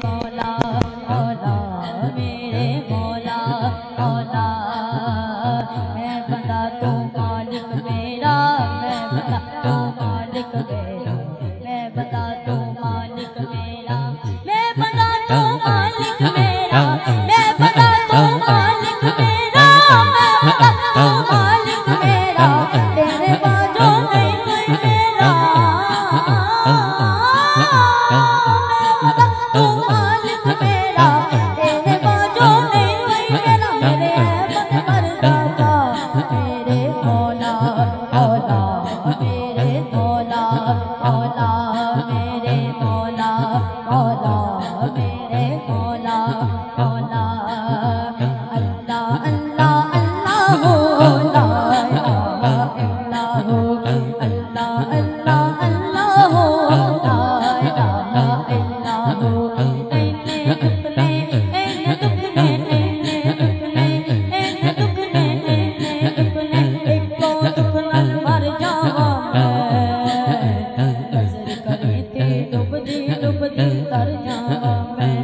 मौला मौला मेरे मौला मौला मैं बंदा तू मालिक मेरा मैं बंदा तू मालिक मेरा मैं बंदा तू मालिक मेरा मैं बंदा तू मालिक मेरा मैं बंदा तू मालिक मेरा मैं बंदा तू मालिक मेरा तेरे बाजू नहीं कोई मेरा तू मालिक मेरा तेरे बाजू नहीं कोई मेरा मेरे मन मरदा मेरे मौला मौला मेरे मौला मौला मेरे मौला मौला मेरे मौला मौला अल्लाह अल्लाह अल्लाह ला इलाहा इल्लल्लाहु अल्लाह अल्लाह अल्लाह ला इलाहा इल्लल्लाहु ऐने दुखने ऐने दुखने ऐने दुखने ऐने दुखने ऐने दुखने एको दुख नाल मर जावां मैं नज़र करी ते डुबदी डुबदी तर जावां मैं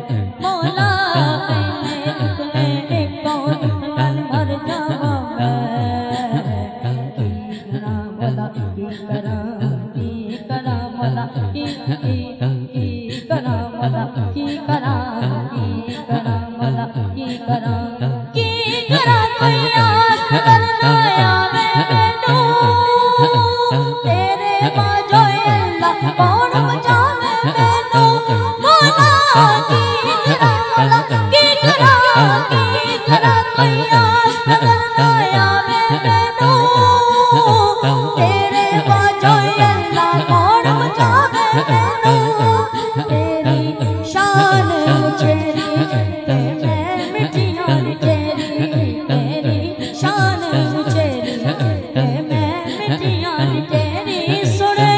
मौला ऐने दुखने एको दुख नाल मर जावां मैं मौला की करा मौला की करा मौला की करा मौला की करा कोई आस करना आवे मैनू तेरे बाजो अल्लाह कौन बचावे मैनू मौला की करा मौला की करा कोई आस करना आवे मैनू तेरे बाजो अल्लाह कौन बचावे मैनू तेरी शान उचेरी ते मैं मिट्टियां तेरी तेरी शान उचेरी ते मैं मिट्टियां तेरी सुने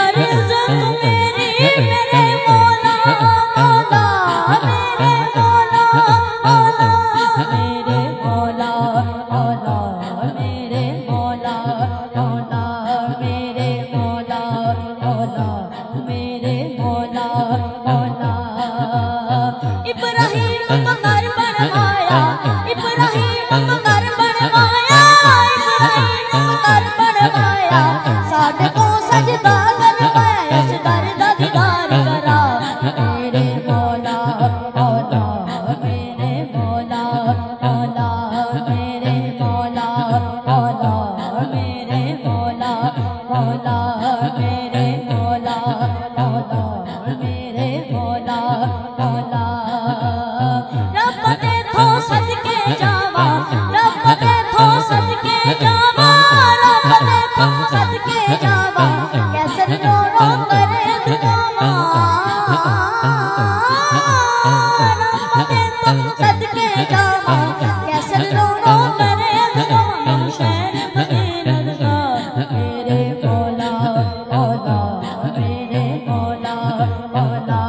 अर्ज़ तू मेरी मेरे मौला मौला मेरे मौला मौला मेरे मौला मौला मेरे मौला मौला मेरे मौला मौला मेरे मौला मौला इब्राहिम मगर बनवाया इब्राहिम मगर बनवाया इब्राहिम मगर बनवाया साढ़े को सजदा करवाया सजदार दा दीदार करा मेरे मौला मौला मेरे मौला मौला मेरे मौला मौला मेरे मौला मौला मेरे मौला मौला मेरे मौला मौला रब दे थो सदके जावा रब दे थो सदके जावा रब दे थो सदके जावा कैसे रो रो करे दुआवा रब दे थो सदके जावा कैसे रो रो करे दुआवा शहर मदीना का मेरे मौला मौला मेरे मौला मौला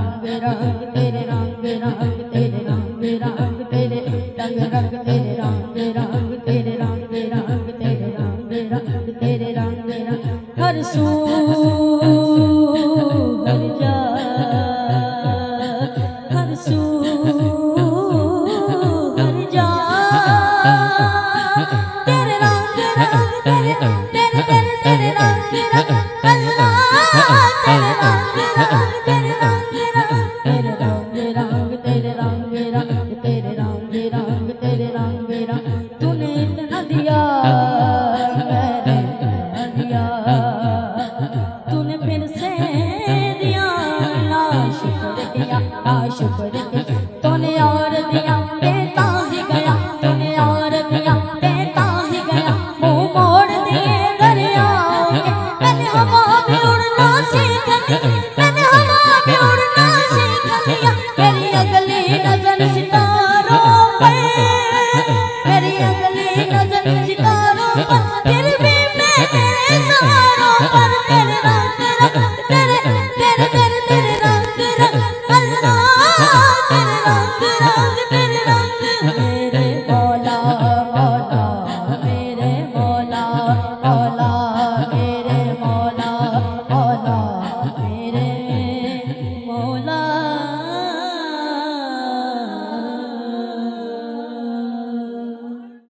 रंग रंग तेरे रंग रंग तेरे रंग रंग तेरे रंग रंग तेरे रंग रंग तेरे रंग रंग तेरे रंग रंग तेरे रंग रंग हर सू हर जा हर सू हर जा तेरे रंग रंग तेरे तेरे तेरे तेरे रंग रंग अल्लाह तेरे रंग रंग तेरे रंग रंग